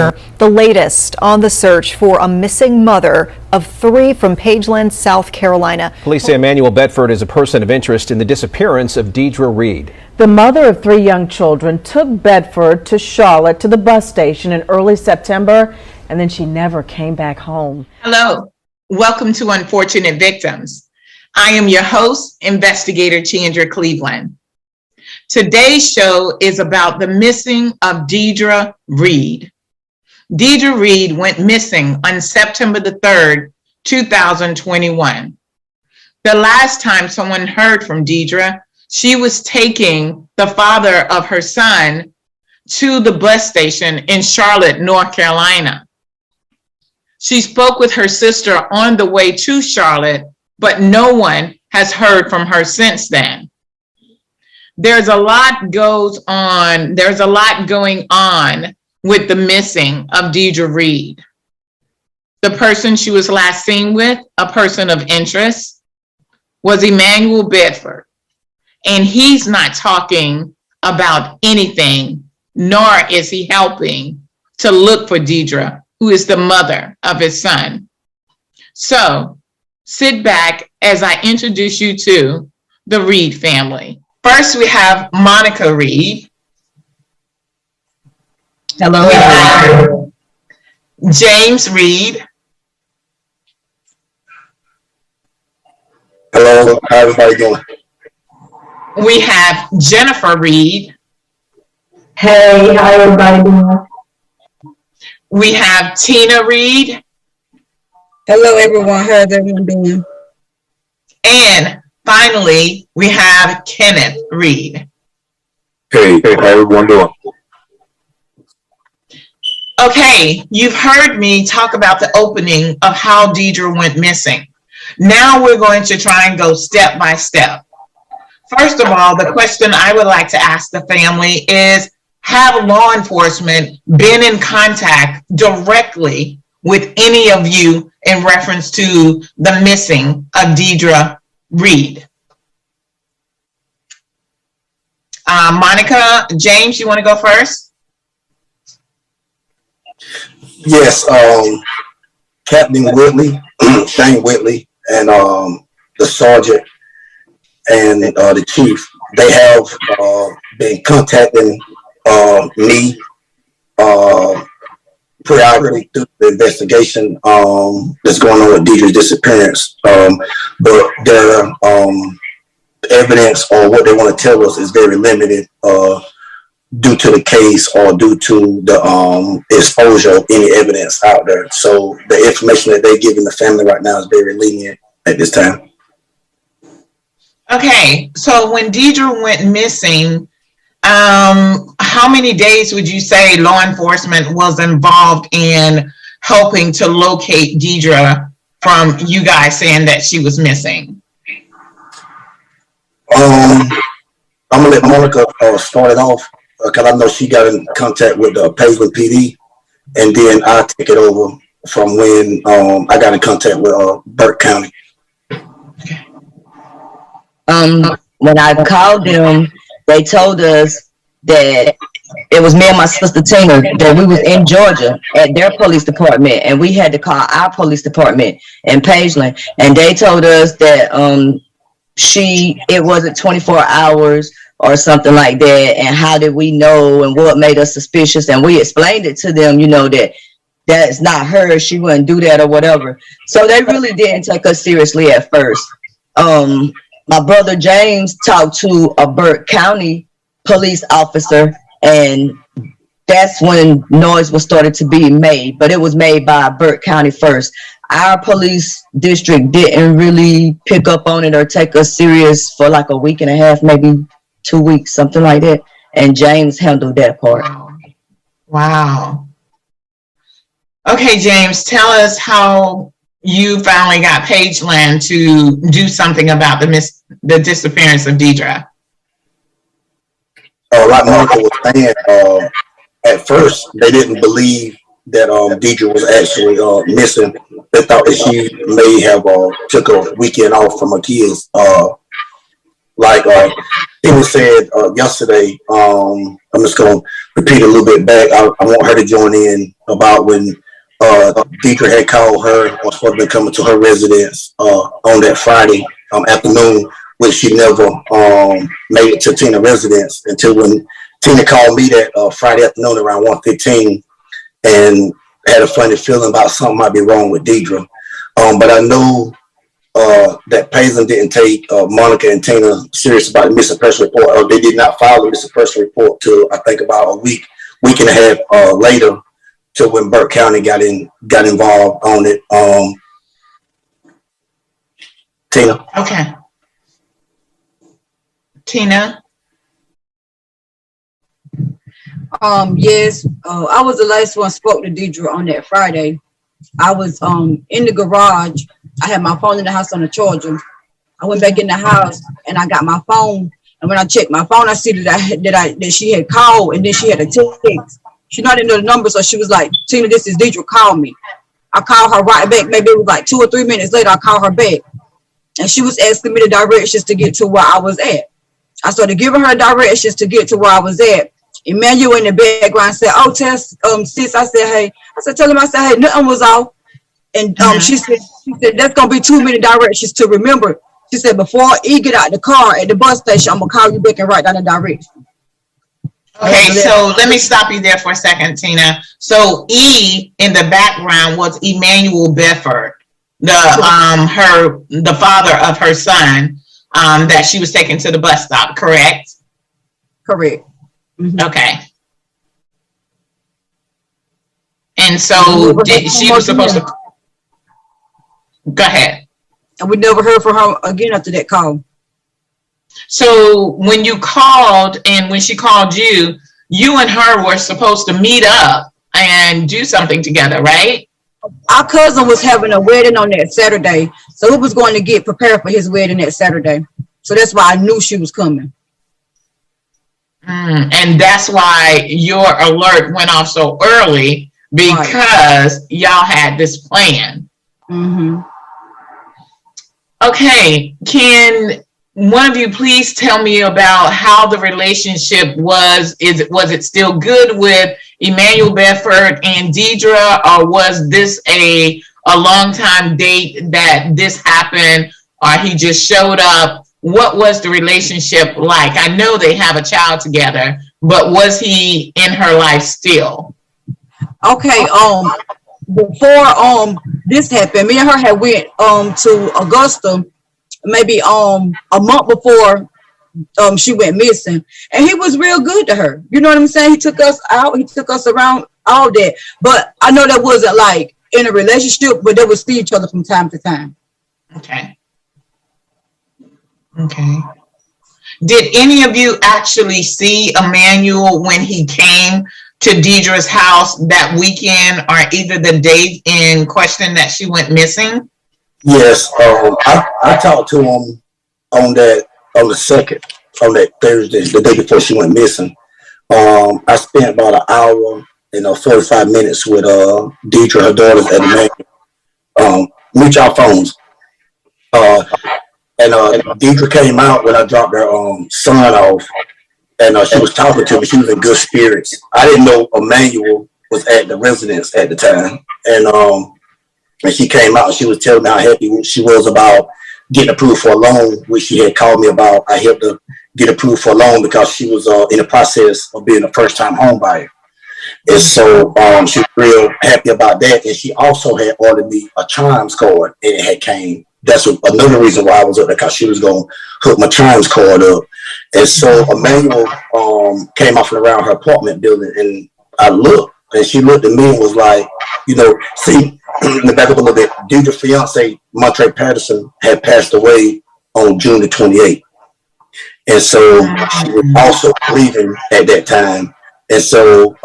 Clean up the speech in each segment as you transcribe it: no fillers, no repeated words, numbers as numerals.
Center, the latest on the search for a missing mother of 3 from Pageland, South Carolina. Police say Emmanuel Bedford is a person of interest in the disappearance of Deidre Reid. The mother of 3 young children took Bedford to Charlotte to the bus station in early September, and then she never came back home. Hello, welcome to Unfortunate Victims. I am your host, Investigator Chandra Cleveland. Today's show is about the missing of Deidre Reid. Deidre Reid went missing on September the 3rd, 2021. The last time someone heard from Deidre, she was taking the father of her son to the bus station in Charlotte, North Carolina. She spoke with her sister on the way to Charlotte, but no one has heard from her since then. There's a lot going on with the missing of Deidre Reid. The person she was last seen with, a person of interest, was Emmanuel Bedford. And he's not talking about anything, nor is he helping to look for Deidre, who is the mother of his son. So sit back as I introduce you to the Reid family. First, we have Monica Reid. Hello. James Reid. Hello, how everybody doing? We have Jennifer Reid. Hey, how everybody doing? We have Tina Reid. Hello everyone, how's everyone doing? And finally, we have Kenneth Reid. Hey, how everyone doing? Okay, you've heard me talk about the opening of how Deidre went missing. Now we're going to try and go step by step. First of all, the question I would like to ask the family is, have law enforcement been in contact directly with any of you in reference to the missing of Deidre Reid? Monica, James, you want to go first? Yes, Captain Whitley, Shane Whitley, and the sergeant and the chief, they have been contacting me periodically through the investigation that's going on with Deidre's disappearance. But their evidence or what they want to tell us is very limited due to the case or due to the exposure of any evidence out there. So the information that they're giving the family right now is very lenient at this time. Okay, so when Deidre went missing, how many days would you say law enforcement was involved in helping to locate Deidre from you guys saying that she was missing? I'm gonna let Monica start it off because I know she got in contact with the Pageland PD, and then I take it over from when I got in contact with Burke County. When I called them, they told us that it was me and my sister Tina, that we was in Georgia at their police department, and we had to call our police department in Pageland, and they told us that it wasn't 24 hours or something like that, and how did we know and what made us suspicious, and we explained it to them, you know, that that's not her, she wouldn't do that or whatever. So they really didn't take us seriously at first. My brother James talked to a Burke County police officer, and that's when noise was started to be made, but it was made by Burke County first. Our police district didn't really pick up on it or take us serious for like a week and a half, maybe 2 weeks, something like that. And James handled that part. Wow. Okay, James, tell us how you finally got Pageland to do something about the disappearance of Deidre. Like Monica was saying, at first they didn't believe that Deidre was actually missing. They thought that she may have took a weekend off from her kids. Like Tina said yesterday, I'm just going to repeat a little bit back. I want her to join in about when Deidre had called her or supposed to be coming to her residence on that Friday afternoon, which she never made it to Tina's residence until when Tina called me that Friday afternoon around 1:15 and had a funny feeling about something might be wrong with Deidre. But I know that Paisley didn't take Monica and Tina serious about the missing person report, or they did not file the missing person report till I think about a week and a half later, to when Burke County got involved on it. Tina. Okay. Tina. Yes, I was the last one spoke to Deidre on that Friday. I was in the garage. I had my phone in the house on the charger. I went back in the house and I got my phone. And when I checked my phone, I see that she had called, and then she had a text. She not into the number, so she was like, "Tina, this is Deidre. Call me." I called her right back. Maybe it was like 2 or 3 minutes later. I called her back, and she was asking me the directions to get to where I was at. I started giving her directions to get to where I was at. Emmanuel in the background said, "Oh, Tess, sis." I said, "Hey," I said, "Tell him," I said, "Hey, nothing was off." And she said, "That's gonna be too many directions to remember." She said, "Before he get out the car at the bus station, I'm gonna call you back and write down the directions." Okay, so let me stop you there for a second, Tina. So E in the background was Emmanuel Bedford, the father of her son, that she was taken to the bus stop, correct? Correct. Mm-hmm. Okay. And so she was supposed to go ahead. And we never heard from her again after that call. So when you called and when she called you, you and her were supposed to meet up and do something together, right? Our cousin was having a wedding on that Saturday, so we was going to get prepared for his wedding that Saturday. So that's why I knew she was coming. And that's why your alert went off so early, because y'all had this plan. Mm-hmm. Okay, can one of you please tell me about how the relationship was? Was it still good with Emmanuel Bedford and Deidre, or was this a long time date that this happened, or he just showed up? What was the relationship like? I know they have a child together, but was he in her life still? Okay, before this happened, me and her had went to Augusta maybe a month before she went missing, and he was real good to her. You know what I'm saying? He took us out, he took us around, all that. But I know that wasn't like in a relationship, but they would see each other from time to time. Okay. Did any of you actually see Emmanuel when he came to Deidre's house that weekend, or either the date in question that she went missing? Yes, I talked to him on that Thursday, the day before she went missing. I spent about an hour and 45 minutes with Deidre, her daughters, at the meet our phones. And Deidre came out when I dropped her son off, and she was talking to me. She was in good spirits. I didn't know Emmanuel was at the residence at the time, and she came out and she was telling me how happy she was about getting approved for a loan, which she had called me about. I helped her get approved for a loan because she was in the process of being a first-time home buyer. And so she was real happy about that. And she also had ordered me a Chimes card, and it had came. That's another reason why I was up there, because she was going to hook my Chimes card up. And so Emmanuel came off and around her apartment building, and I looked, and she looked at me and was like, see, in the back up a little bit, Deidre's fiance, Montre Patterson, had passed away on June the 28th. And so she was also grieving at that time. And so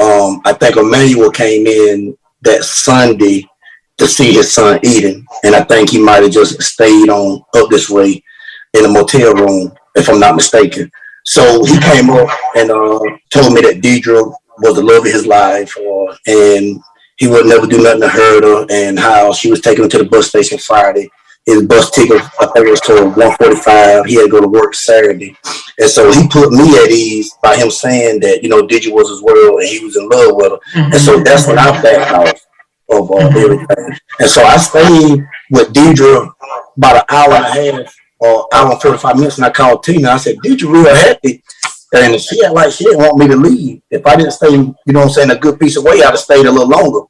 I think Emmanuel came in that Sunday to see his son Eden. And I think he might have just stayed on up this way in a motel room, if I'm not mistaken. So he came up and told me that Deidre was the love of his life, and he would never do nothing to hurt her, and how she was taking him to the bus station Friday his bus ticket, I think it was to 1:45. He had to go to work Saturday. And so he put me at ease by him saying that, Deidre was his world and he was in love with her. And so that's when I backed off of everything. And so I stayed with Deidre about an hour and a half or hour and 45 minutes, and I called Tina. I said, Deidre real happy. And she had like she didn't want me to leave. If I didn't stay, a good piece of way, I'd have stayed a little longer.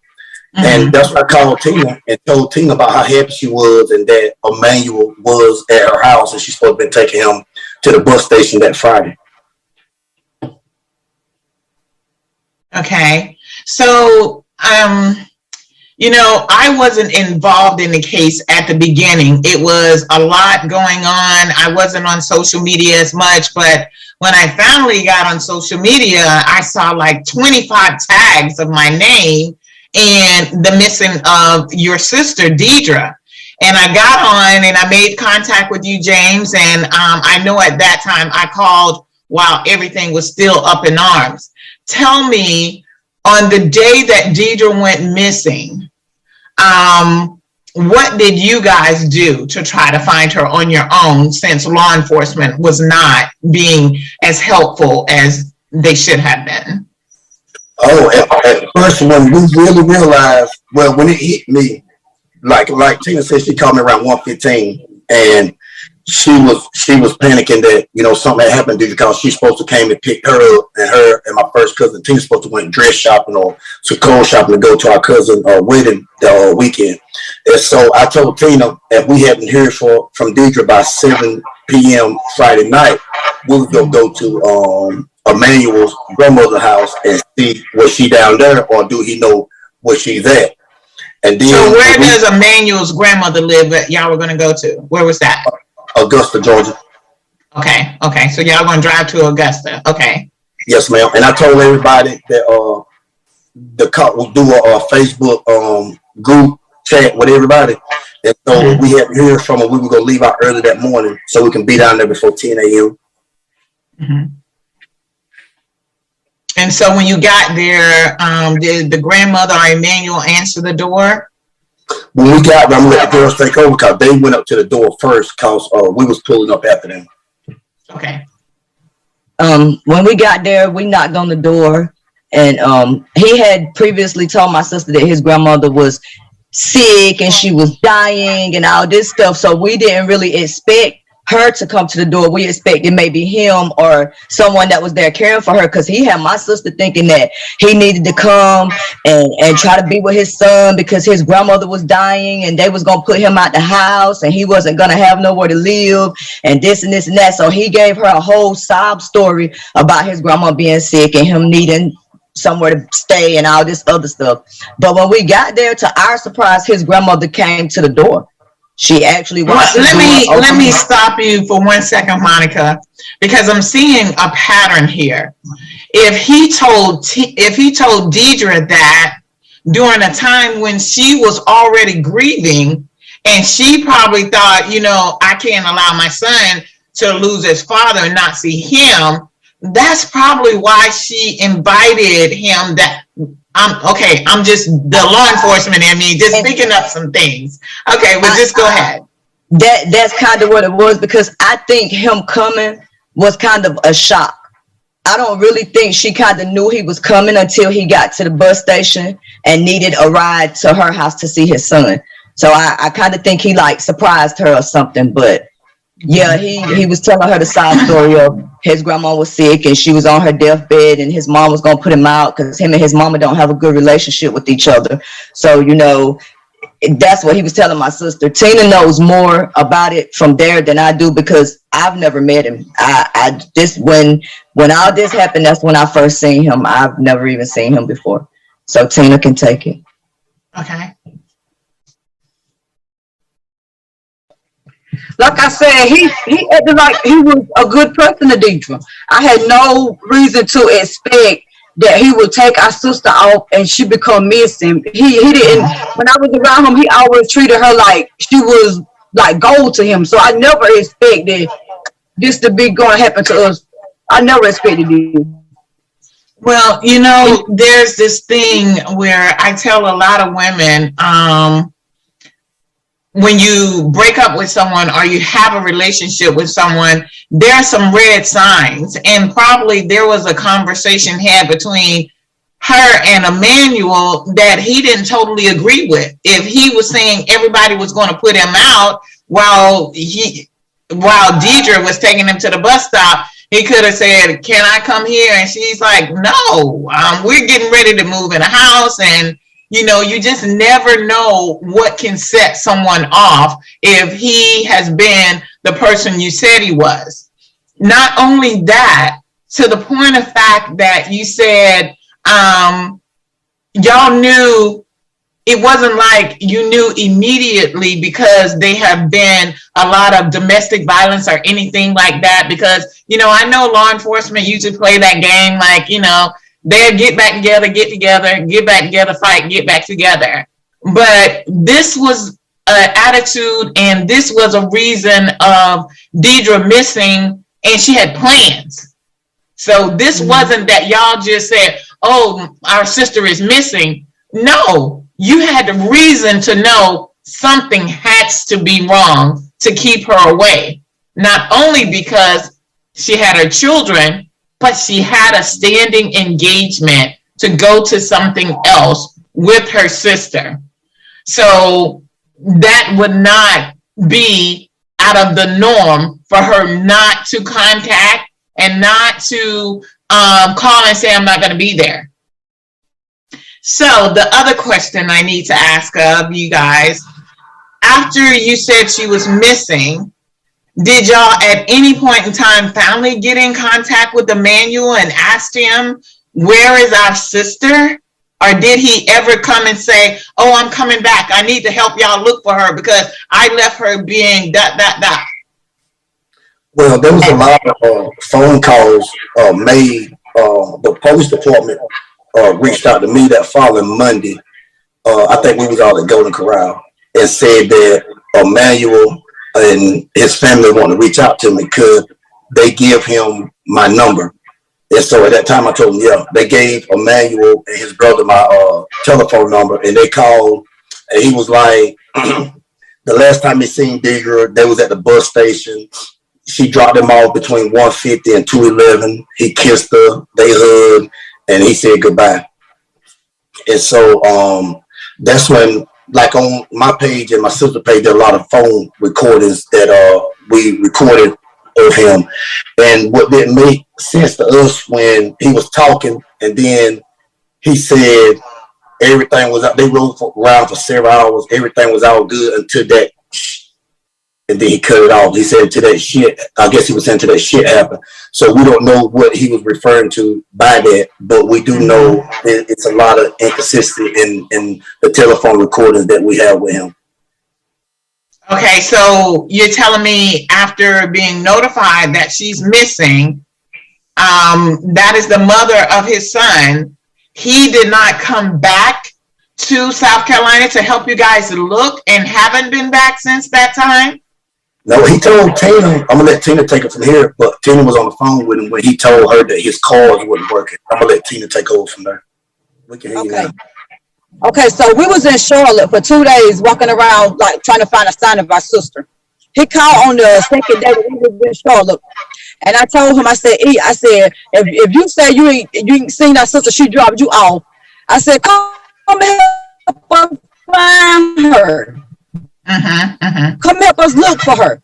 And that's when I called Tina and told Tina about how happy she was and that Emmanuel was at her house and she's supposed to be taking him to the bus station that Friday. Okay. So, I wasn't involved in the case at the beginning. It was a lot going on. I wasn't on social media as much, but when I finally got on social media, I saw like 25 tags of my name and the missing of your sister, Deidre. And I got on and I made contact with you, James. And I know at that time I called while everything was still up in arms. Tell me, on the day that Deidre went missing, what did you guys do to try to find her on your own, since law enforcement was not being as helpful as they should have been? Oh, at first when we really realized, well, when it hit me, like Tina said, she called me around 1:15, and she was panicking that something had happened because she's supposed to came and pick her up, and her and my first cousin Tina supposed to went dress shopping or to clothes shopping to go to our cousin wedding the weekend. And so I told Tina if we hadn't heard from Deidre by 7 p.m. Friday night, we would go to Emmanuel's grandmother's house and see was she down there or do he know where she's at. And then, so where does Emmanuel's grandmother live that y'all were going to go to? Where was that? Augusta, Georgia. Okay. So y'all going to drive to Augusta. Okay. Yes, ma'am. And I told everybody that the cop will do a Facebook group chat with everybody. And so we had to hear from her. We were going to leave out early that morning so we can be down there before 10 a.m. And so when you got there, did the grandmother or Emmanuel answer the door? When we got there, I'm going to let the girls take over because they went up to the door first because we was pulling up after them. Okay. When we got there, we knocked on the door, and he had previously told my sister that his grandmother was sick and she was dying and all this stuff. So we didn't really expect her to come to the door. We expected maybe him or someone that was there caring for her, because he had my sister thinking that he needed to come and try to be with his son because his grandmother was dying and they was going to put him out the house and he wasn't going to have nowhere to live and this and this and that. So he gave her a whole sob story about his grandma being sick and him needing somewhere to stay and all this other stuff. But when we got there, to our surprise, his grandmother came to the door. She actually wants let me stop you for 1 second, Monica, because I'm seeing a pattern here. If he told Deidre that during a time when she was already grieving, and she probably thought, I can't allow my son to lose his father and not see him, that's probably why she invited him. I'm just the law enforcement in me, just picking up some things. Okay, well, just go ahead. That's kind of what it was, because I think him coming was kind of a shock. I don't really think she kind of knew he was coming until he got to the bus station and needed a ride to her house to see his son. So I kind of think he surprised her or something. But yeah, he was telling her the side story of his grandma was sick and she was on her deathbed and his mom was going to put him out because him and his mama don't have a good relationship with each other. So, that's what he was telling my sister. Tina knows more about it from there than I do because I've never met him. I just when all this happened, that's when I first seen him. I've never even seen him before. So Tina can take it. Okay. Like I said, he acted like he was a good person to Deidre. I had no reason to expect that he would take our sister off and she become missing. He didn't. When I was around him, he always treated her like she was like gold to him. So I never expected this to be going to happen to us. I never expected it. Well, there's this thing where I tell a lot of women, when you break up with someone or you have a relationship with someone, there are some red signs. And probably there was a conversation had between her and Emmanuel that he didn't totally agree with. If he was saying everybody was going to put him out while Deidre was taking him to the bus stop, he could have said, "Can I come here?" And she's like, "No, we're getting ready to move in a house." And you just never know what can set someone off if he has been the person you said he was. Not only that, to the point of fact that you said y'all knew, it wasn't like you knew immediately because they have been a lot of domestic violence or anything like that. Because, I know law enforcement usually play that game like, they'll get back together, get back together, fight, get back together. But this was an attitude, and this was a reason of Deidre missing, and she had plans. So this wasn't that y'all just said, "Oh, our sister is missing." No, you had the reason to know something has to be wrong to keep her away. Not only because she had her children, but she had a standing engagement to go to something else with her sister. So that would not be out of the norm for her not to contact and not to call and say, "I'm not going to be there." So the other question I need to ask of you guys, after you said she was missing, did y'all at any point in time finally get in contact with Emmanuel and asked him, "Where is our sister?" Or did he ever come and say, "Oh, I'm coming back. I need to help y'all look for her because I left her being ... Well, there was a lot of phone calls made. The police department reached out to me that following Monday. I think we was all at Golden Corral, and said that Emmanuel and his family want to reach out to me. Could they give him my number? And so at that time I told him, yeah. They gave Emmanuel and his brother my telephone number, and they called, and he was like, the last time he seen Deidre, they was at the bus station. She dropped him off between 150 and 211. He kissed her, they hugged, and he said goodbye. And so that's when, like on my page and my sister page, there are a lot of phone recordings that we recorded of him. And what didn't make sense to us when he was talking, and then he said everything was up. They rode around for several hours. Everything was all good until that. And then he cut it off. He said to that shit, I guess he was saying to that shit happened. So we don't know what he was referring to by that, but we do know it's a lot of inconsistency in the telephone recordings that we have with him. Okay, so you're telling me after being notified that she's missing, that is the mother of his son, he did not come back to South Carolina to help you guys look and haven't been back since that time? No, he told Tina, I'm going to let Tina take it from here, but Tina was on the phone with him when he told her that his cars wasn't working. I'm going to let Tina take over from there. We can hear you now. Okay, so we was in Charlotte for 2 days walking around like trying to find a sign of our sister. He called on the second day that we was in Charlotte. And I told him, I said, if you say you ain't seen our sister, she dropped you off. I said, come help us find her. Come help us look for her.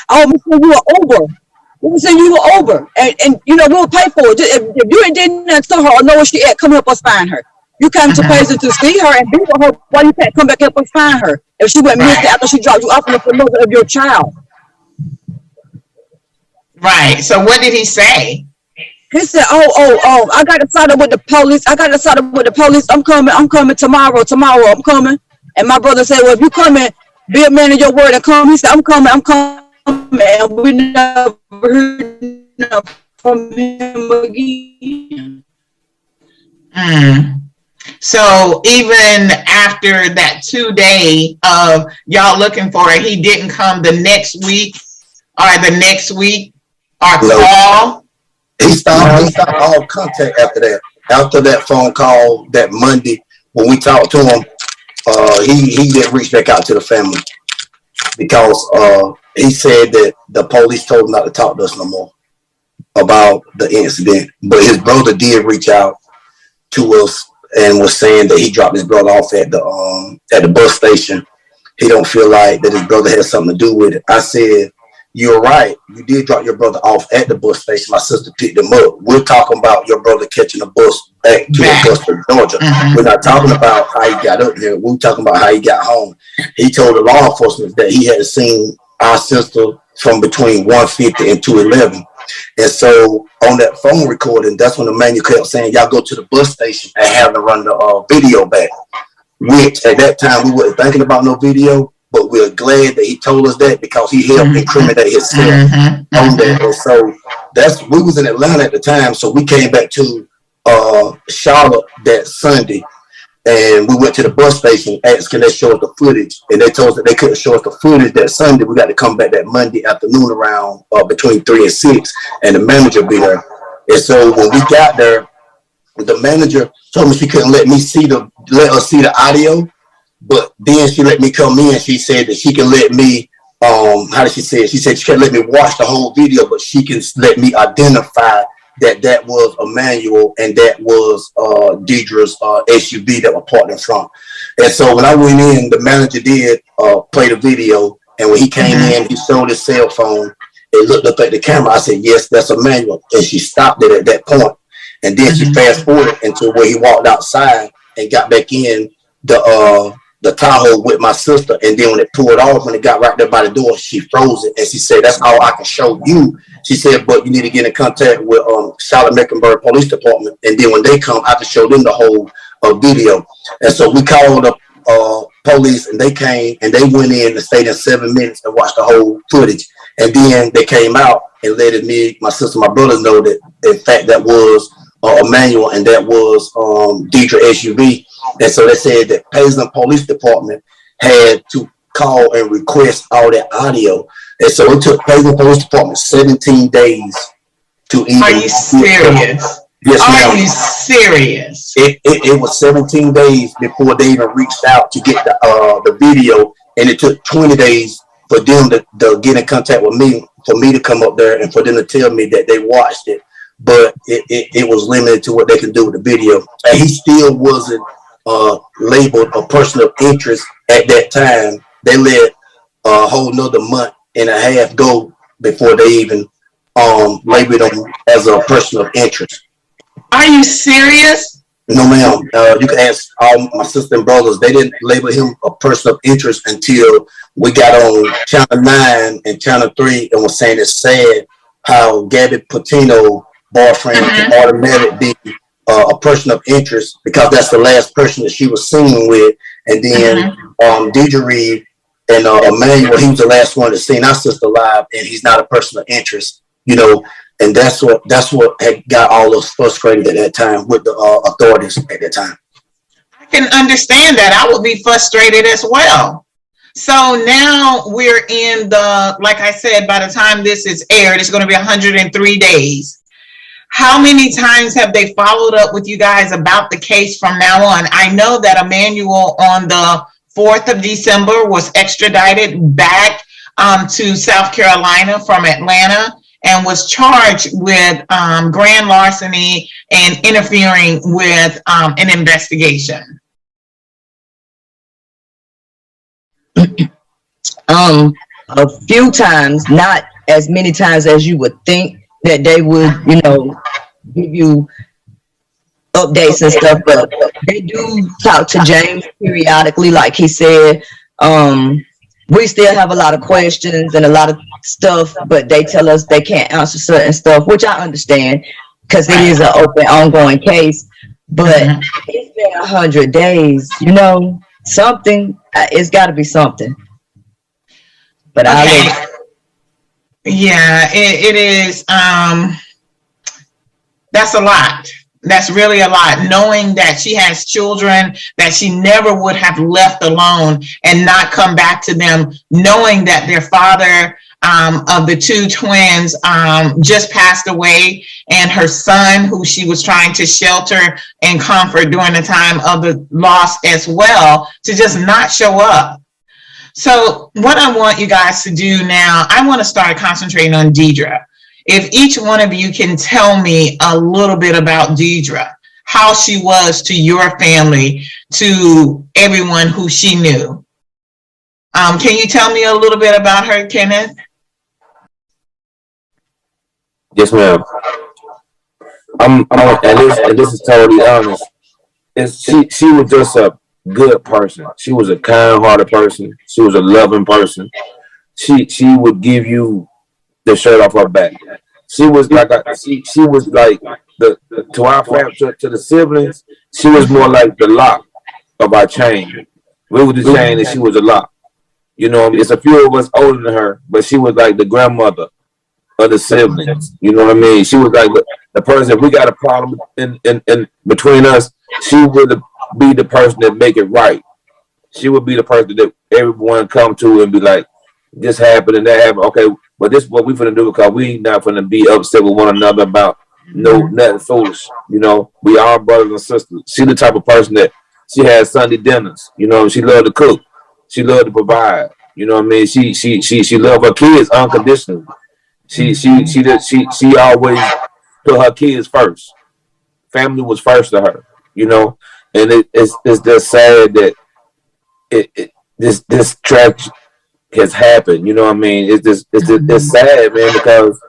Oh, we said you were over. We said you were over. And we'll pay for it. If you ain't did nothing to her or know where she at, come help us find her. You came to Paisley to see her and be with her. Why you can't come back help us find her? If she went missing after she dropped you off with the mother of your child. Right. So what did he say? He said, oh, I got to sign up with the police. I'm coming tomorrow. I'm coming. And my brother said, well, if you coming, be a man of your word and come. He said, I'm coming. And we never heard from him again. So even after that 2 day of y'all looking for her, he didn't come the next week or call? He stopped all contact after that. After that phone call that Monday when we talked to him, he didn't reach back out to the family. because he said that the police told him not to talk to us no more about the incident. But his brother did reach out to us and was saying that he dropped his brother off at the bus station. He don't feel like that his brother has something to do with it. I said, you're right. You did drop your brother off at the bus station. My sister picked him up. We're talking about your brother catching a bus back to Augusta, Georgia. We're not talking about how he got up here. We're talking about how he got home. He told the law enforcement that he had seen our sister from between 1:50 and 2:11. And so on that phone recording, that's when the man kept saying, y'all go to the bus station and have them run the video back. Which at that time we weren't thinking about no video, but we're glad that he told us that because he helped incriminate himself on that. And so we was in Atlanta at the time, so we came back to Charlotte that Sunday, and we went to the bus station asking they show us the footage, and they told us that they couldn't show us the footage that Sunday. We got to come back that Monday afternoon around between 3 and 6, and the manager be there. And so when we got there, the manager told me she couldn't let us see the audio, but then she let me come in. She said that she can let me, how did she say it? She said she can't let me watch the whole video, but she can let me identify that was Emmanuel and that was Deidre's SUV that were parked in front. And so when I went in, the manager did play the video, and when he came in, he showed his cell phone. It looked up at the camera. I said, yes, that's Emmanuel. And she stopped it at that point. And then she fast forwarded into where he walked outside and got back in the Tahoe with my sister. And then when it pulled off, when it got right there by the door, she froze it. And she said, that's all I can show you. She said, but you need to get in contact with Charlotte-Mecklenburg Police Department. And then when they come, I can show them the whole video. And so we called the police, and they came, and they went in and stayed in 7 minutes and watched the whole footage. And then they came out and let me, my sister, my brother know that, in fact, that was Emmanuel, and that was Deidre SUV. And so they said that Paisley Police Department had to call and request all that audio. And so it took Paisley Police Department 17 days to even. Are you serious? Yes, ma'am. Are you serious? It was 17 days before they even reached out to get the video, and it took 20 days for them to get in contact with me, for me to come up there, and for them to tell me that they watched it. But it was limited to what they can do with the video. And he still wasn't labeled a person of interest at that time. They let a whole nother month and a half go before they even labeled him as a person of interest. Are you serious? No, ma'am. You can ask all my sister and brothers. They didn't label him a person of interest until we got on Channel 9 and Channel 3 and was saying it's sad how Gabby Patino boyfriend can automatically be a person of interest because that's the last person that she was seen with. And then Deidre Reid and Emmanuel, he was the last one to seen our sister live, and he's not a person of interest, you know. And that's what had got all us frustrated at that time with the authorities at that time. I can understand that. I would be frustrated as well. So now we're in like I said, by the time this is aired, it's going to be 103 days. How many times have they followed up with you guys about the case from now on? I know that Emmanuel on the 4th of December was extradited back to South Carolina from Atlanta and was charged with grand larceny and interfering with an investigation. A few times, not as many times as you would think that they would, you know, give you updates and stuff, but they do talk to James periodically, like he said. We still have a lot of questions and a lot of stuff, but they tell us they can't answer certain stuff, which I understand because it is an open, ongoing case. But it's been 100 days, you know, something, it's got to be something. But okay. Yeah, it is. That's a lot. That's really a lot. Knowing that she has children that she never would have left alone and not come back to them, knowing that their father of the two twins just passed away, and her son, who she was trying to shelter and comfort during the time of the loss as well, to just not show up. So what I want you guys to do now, I want to start concentrating on Deidre. If each one of you can tell me a little bit about Deidre, how she was to your family, to everyone who she knew. Can you tell me a little bit about her, Kenneth? Yes, ma'am. And this is totally honest. She was just a good person. She was a kind-hearted person. She was a loving person. She would give you the shirt off her back. She was like she was like the to our family, to the siblings. She was more like the lock of our chain. We were the chain and she was the lock. You know, it's a few of us older than her, but she was like the grandmother of the siblings. You know what I mean? She was like the person. If we got a problem in between us, she would be the person that make it right. She would be the person that everyone come to and be like, this happened and that happened. Okay, but this is what we finna do because we not finna be upset with one another about nothing foolish. You know, we all brothers and sisters. She the type of person that she had Sunday dinners. You know, she loved to cook. She loved to provide. You know what I mean? She loved her kids unconditionally. She always put her kids first. Family was first to her. You know, and it's just sad that this tragedy has happened. You know what I mean? It's sad, man, because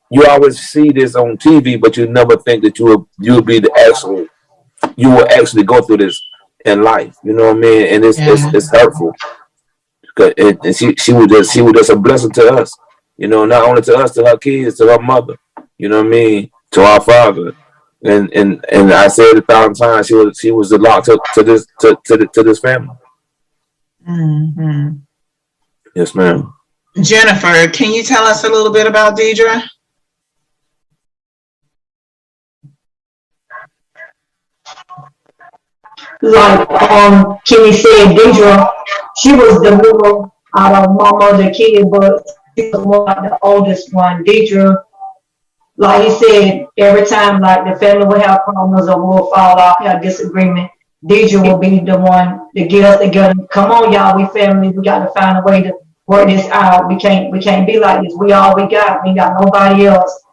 you always see this on TV, but you never think that you will actually go through this in life. You know what I mean? And it's hurtful. And she was just a blessing to us. You know, not only to us, to her kids, to her mother. You know what I mean? To our father. And I said 1,000 times, she was the lock to this family. Mm-hmm. Yes, ma'am. Jennifer, can you tell us a little bit about Deidre? Like Kenny said, Deidre, she was the middle out of my mother kid, but she was more like the oldest one. Deidre, like he said, every time like the family would have problems or we'll fall off, have disagreement, Deidre will be the one to get us together. Come on, y'all, we family. We got to find a way to work this out. We can't be like this. We all we got. We got nobody else.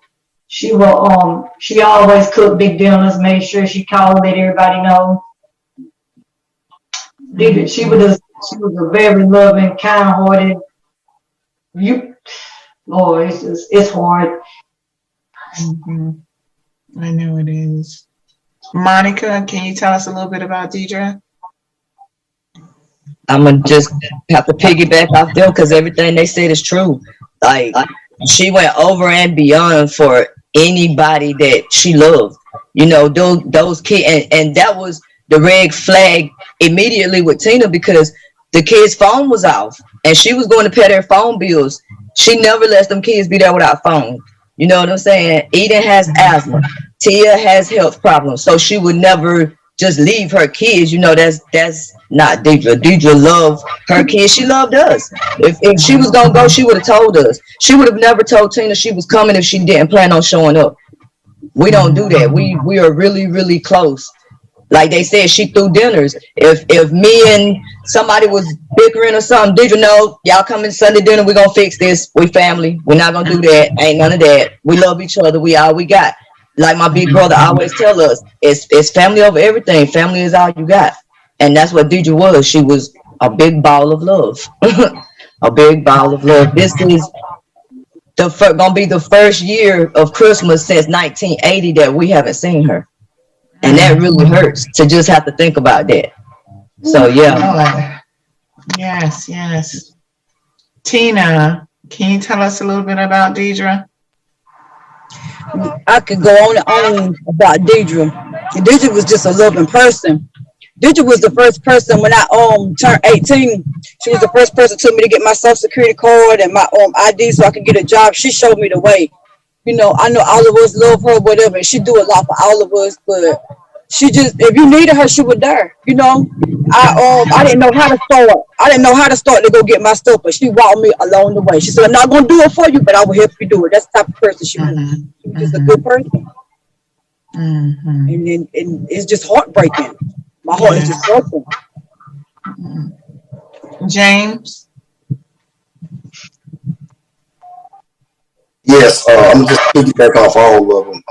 She will she always cooked big dinners, made sure she called, let everybody know. Deidre, she was a very loving, kind-hearted. Lord, it's hard. Mm-hmm. I know it is. Monica, can you tell us a little bit about Deidre? I'm gonna just have to piggyback off them because everything they said is true. Like she went over and beyond for anybody that she loved. You know, those kids, and that was the red flag immediately with Tina because the kid's phone was off and she was going to pay their phone bills. She never lets them kids be there without phone. You know what I'm saying? Eden has asthma. Tia has health problems, so she would never just leave her kids. You know, that's not Deidre. Deidre loved her kids. She loved us. If she was gonna go, she would have told us. She would have never told Tina she was coming if she didn't plan on showing up. We don't do that. We are really, really close. Like they said, she threw dinners. If me and somebody was bickering or something, Deidre, no, y'all coming Sunday dinner, we're gonna fix this. We family. We're not gonna do that. Ain't none of that. We love each other. We all we got. Like my big brother always tell us, it's family over everything. Family is all you got. And that's what Deidre was. She was a big ball of love. A big ball of love. This is gonna be the first year of Christmas since 1980 that we haven't seen her. And that really hurts to just have to think about that. So yeah. Yes. Tina, can you tell us a little bit about Deidre? I could go on and on about Deidre. And Deidre was just a loving person. Deidre was the first person when I turned 18. She was the first person took me to get my social security card and my ID so I could get a job. She showed me the way. You know, I know all of us love her, whatever, and she do a lot for all of us, but she just, if you needed her, she was there. You know, I didn't know how to start. I didn't know how to start to go get my stuff, but she walked me along the way. She said, I'm not going to do it for you, but I will help you do it. That's the type of person she was. She was just a good person. And it's just heartbreaking. My heart is just broken. James? Yes, I'm just piggyback off all of them.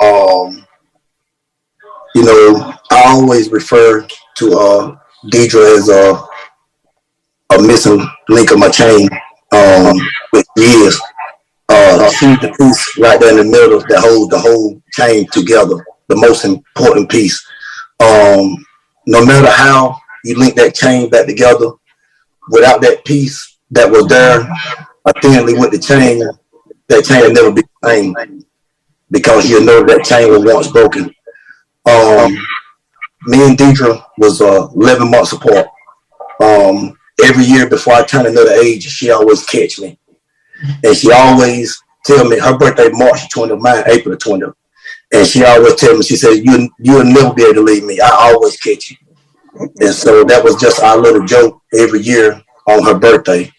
You know, I always refer to Deidre as a missing link of my chain. Which is she's the piece right there in the middle that holds the whole chain together. The most important piece. No matter how you link that chain back together, without that piece that was there, thinly with the chain, that chain will never be the same because you know that chain was once broken. Me and Deidre was 11 months apart. Every year before I turned another age, she always catch me. And she always tell me, her birthday March 20th, mine April 20th. And she always tell me, she says, you'll never be able to leave me. I always catch you. And so that was just our little joke every year on her birthday.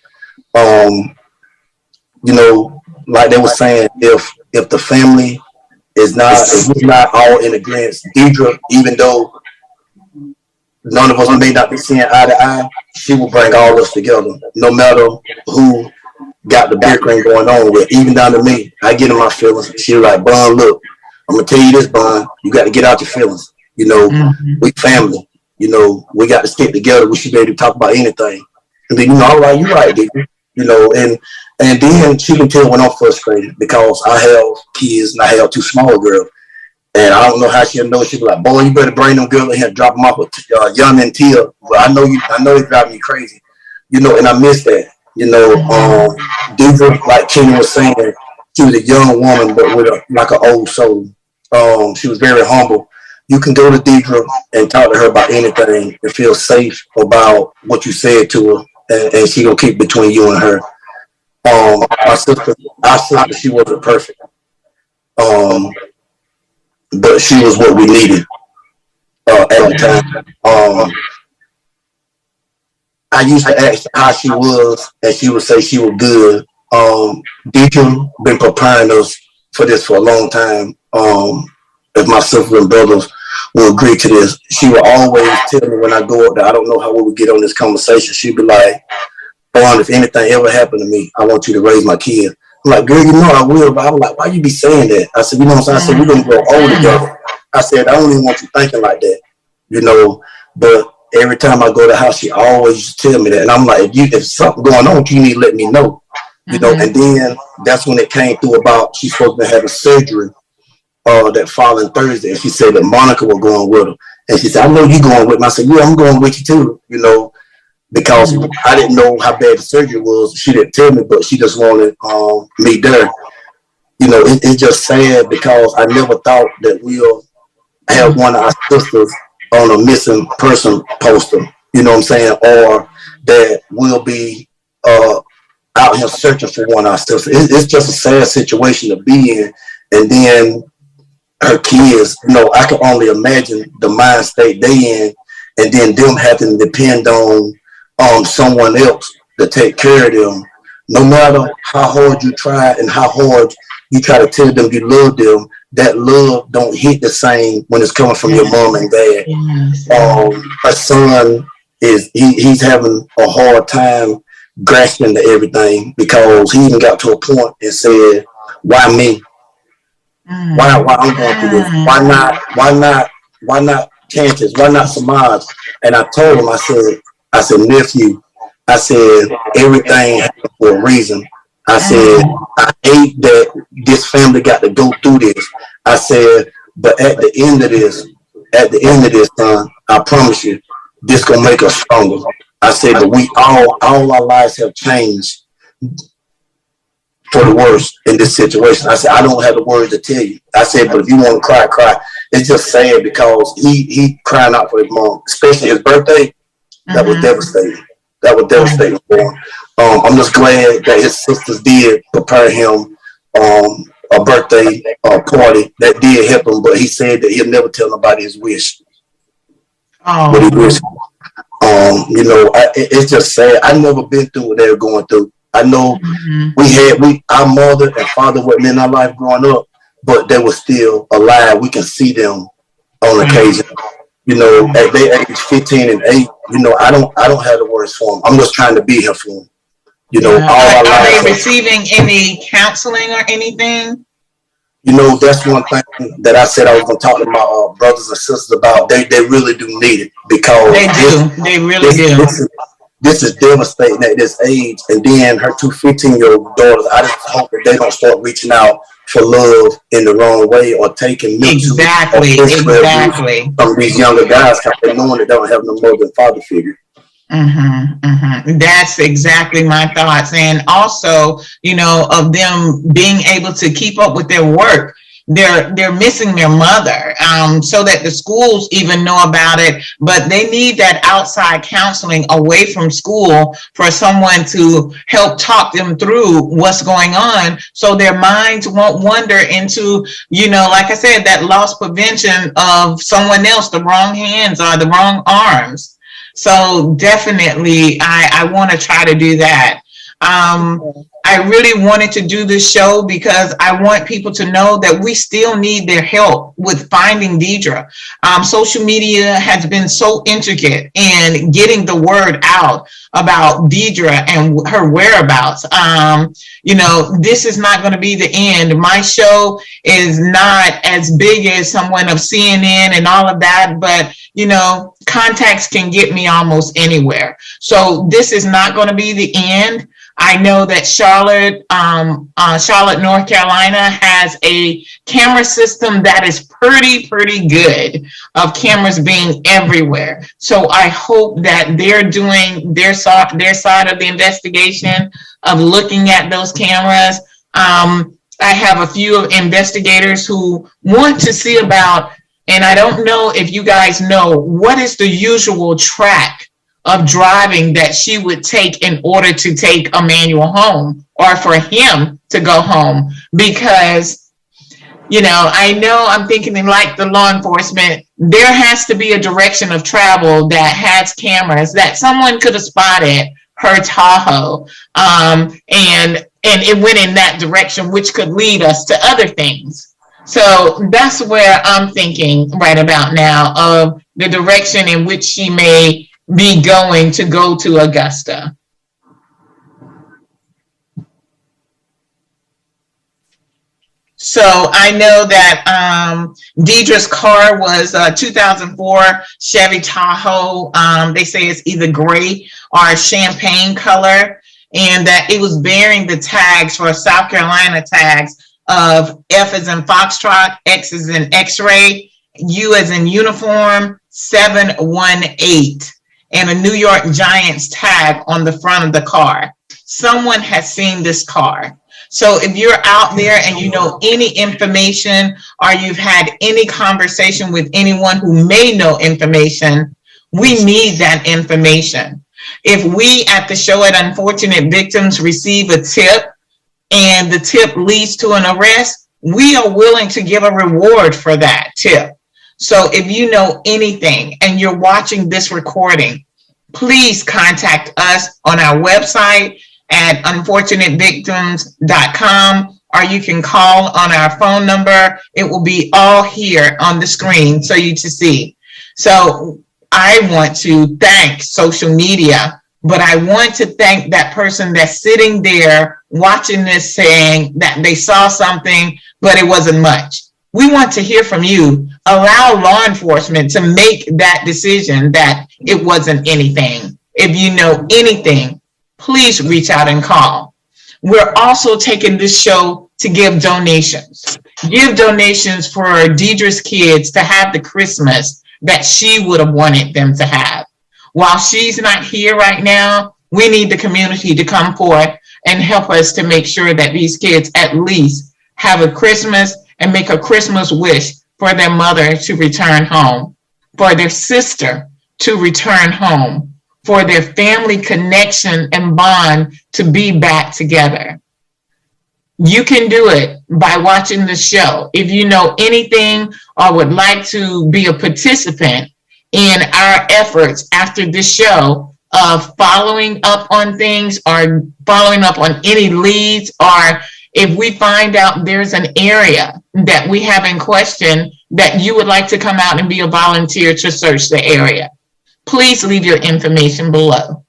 You know, like they were saying, if the family is not all in agreement, Deidre, even though none of us may not be seeing eye to eye, she will bring all us together, no matter who got the bickering going on with. Even down to me, I get in my feelings. She was like, Bun, look, I'm gonna tell you this, Bun, you got to get out your feelings. You know, we family. You know, we got to stick together. We should be able to talk about anything. And then, you know, all right, you're right, Deidre. You know, and then she can tell when I'm frustrated because I have kids and I have two small girls. And I don't know how she'll know. She'll be like, boy, you better bring them girls in here and drop them off with Young and Tia. But I know it's driving me crazy. You know, and I miss that. You know, Deidre, like Kenny was saying, she was a young woman, but with like an old soul. She was very humble. You can go to Deidre and talk to her about anything and feel safe about what you said to her, and she gonna keep between you and her. Our sister, she wasn't perfect. But she was what we needed at the time. I used to ask how she was, and she would say she was good. Deacon been preparing us for this for a long time. If my sisters and brothers will agree to this, she would always tell me when I go up there, I don't know how we would get on this conversation. She'd be like, Bond, if anything ever happened to me, I want you to raise my kid. I'm like, girl, you know I will, but I was like, why you be saying that? I said, you know what I'm saying? I said, we're gonna grow old together. I said, I don't even want you thinking like that, you know. But every time I go to the house, she always used to tell me that. And I'm like, if something going on, you need to let me know. You know, and then that's when it came through about she's supposed to have a surgery that following Thursday. And she said that Monica was going with her. And she said, I know you going with me. I said, yeah, I'm going with you too, you know, because I didn't know how bad the surgery was. She didn't tell me, but she just wanted me there. You know, it's just sad because I never thought that we'll have one of our sisters on a missing person poster, you know what I'm saying? Or that we'll be out here searching for one of our sisters. It's just a sad situation to be in. And then her kids, you know, I can only imagine the mind state they in, and then them having to depend on someone else to take care of them. No matter how hard you try and how hard you try to tell them you love them, that love don't hit the same when it's coming from your mom and dad. Her son he's having a hard time grasping to everything because he even got to a point and said, why me? Why I'm going through this? Why not Chances? Why not Samaj? And I told him, I said, nephew, I said, everything happened for a reason. I said, I hate that this family got to go through this. I said, but at the end of this, son, I promise you, this gonna make us stronger. I said, but we all our lives have changed for the worse in this situation. I said, I don't have the words to tell you. I said, but if you want to cry, cry. It's just sad because he crying out for his mom, especially his birthday. That was devastating. That was devastating for him. I'm just glad that his sisters did prepare him a birthday party that did help him, but he said that he'll never tell nobody his wish. What he wished. You know, it's just sad. I never been through what they were going through. I know our mother and father were in our life growing up, but they were still alive. We can see them on occasion. You know, at their age 15 and 8, you know, I don't have the words for them. I'm just trying to be here for them. You know, all our Are they lives. receiving any counseling or anything? You know, that's one thing that I said I was going to talk to my brothers and sisters about. They really do need it, because They do. They really do. This is devastating at this age. And then her two 15-year-old daughters, I just hope that they don't start reaching out for love in the wrong way or taking Exactly. from these younger guys, knowing they don't have no mother and father figure. That's exactly my thoughts. And also, you know, of them being able to keep up with their work. They're missing their mother, so that the schools even know about it, but they need that outside counseling away from school for someone to help talk them through what's going on, so their minds won't wander into, you know, like I said, that loss prevention of someone else, the wrong hands or the wrong arms. So definitely, I want to try to do that. I really wanted to do this show because I want people to know that we still need their help with finding Deidre. Social media has been so intricate in getting the word out about Deidre and her whereabouts. You know, this is not going to be the end. My show is not as big as someone of CNN and all of that, but you know, contacts can get me almost anywhere. So this is not going to be the end. I know that Charlotte, North Carolina has a camera system that is pretty good, of cameras being everywhere. So I hope that they're doing their side of the investigation of looking at those cameras. I have a few investigators who want to see about, and I don't know if you guys know, what is the usual track of driving that she would take in order to take Emmanuel home, or for him to go home, because, you know, I know I'm thinking like the law enforcement, there has to be a direction of travel that has cameras that someone could have spotted her Tahoe, and it went in that direction, which could lead us to other things. So that's where I'm thinking right about now, of the direction in which she may be going to go to Augusta. So I know that Deidre's car was a 2004 Chevy Tahoe. They say it's either gray or champagne color, and that it was bearing the tags for South Carolina tags of F as in Foxtrot, X as in X-ray, U as in uniform, 718. And a New York Giants tag on the front of the car. Someone has seen this car. So if you're out there and you know any information, or you've had any conversation with anyone who may know information, we need that information. If we at the show at Unfortunate Victims receive a tip and the tip leads to an arrest, we are willing to give a reward for that tip. So if you know anything and you're watching this recording, please contact us on our website at unfortunatevictims.com, or you can call on our phone number. It will be all here on the screen so you to see. So I want to thank social media, but I want to thank that person that's sitting there watching this, saying that they saw something, but it wasn't much. We want to hear from you. Allow law enforcement to make that decision that it wasn't anything. If you know anything, please reach out and call. We're also taking this show to give donations. Give donations for Deidre's kids to have the Christmas that she would have wanted them to have. While she's not here right now, we need the community to come forth and help us to make sure that these kids at least have a Christmas and make a Christmas wish for their mother to return home, for their sister to return home, for their family connection and bond to be back together. You can do it by watching the show. If you know anything or would like to be a participant in our efforts after this show of following up on things or following up on any leads, or if we find out there's an area that we have in question that you would like to come out and be a volunteer to search the area, please leave your information below.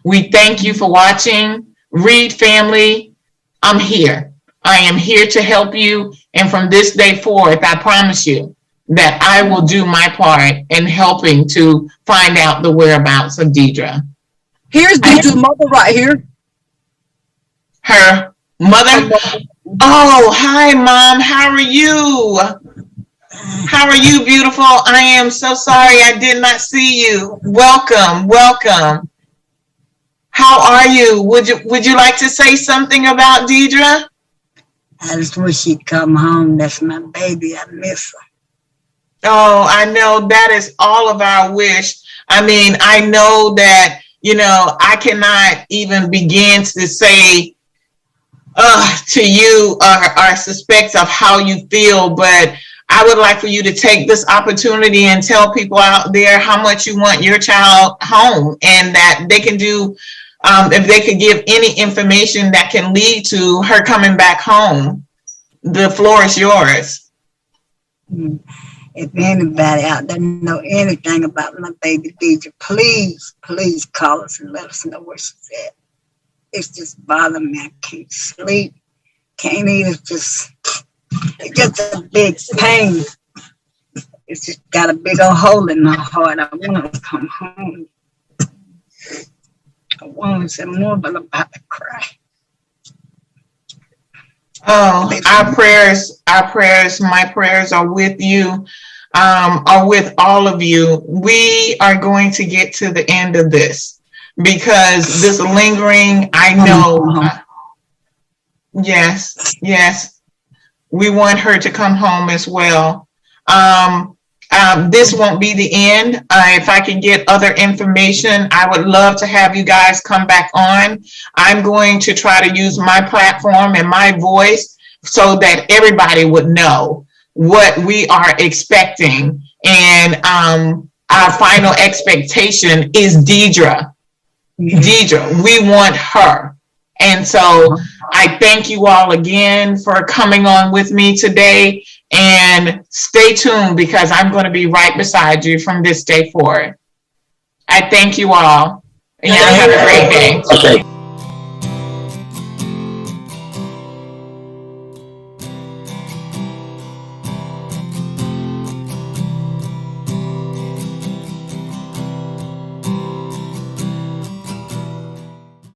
We thank you for watching. Reid family, I'm here. I am here to help you. And from this day forth, I promise you that I will do my part in helping to find out the whereabouts of Deidre. Here's Deidre's mother right here. Her mother? Oh, hi, Mom. How are you? How are you, beautiful? I am so sorry I did not see you. Welcome, welcome. How are you? Would you like to say something about Deidre? I just wish she'd come home. That's my baby. I miss her. Oh, I know that is all of our wish. I mean, I know that, you know, I cannot even begin to say to you or suspect of how you feel, but I would like for you to take this opportunity and tell people out there how much you want your child home, and that they can do, if they could give any information that can lead to her coming back home. The floor is yours. If anybody out there know anything about my baby Deidre, please, please call us and let us know where she's at. It's just bothering me. I can't sleep, can't eat. It's just a big pain. It's just got a big old hole in my heart. I want to come home. I want to say more, but I'm about to cry. Oh, our prayers, my prayers are with you, are with all of you. We are going to get to the end of this, because this lingering, I know, yes, we want her to come home as well. This won't be the end. If I can get other information, I would love to have you guys come back on. I'm going to try to use my platform and my voice so that everybody would know what we are expecting. And our final expectation is Deidre. Deidre, we want her. And so I thank you all again for coming on with me today, and stay tuned, because I'm going to be right beside you from this day forward. I thank you all, and y'all have a great day. Okay.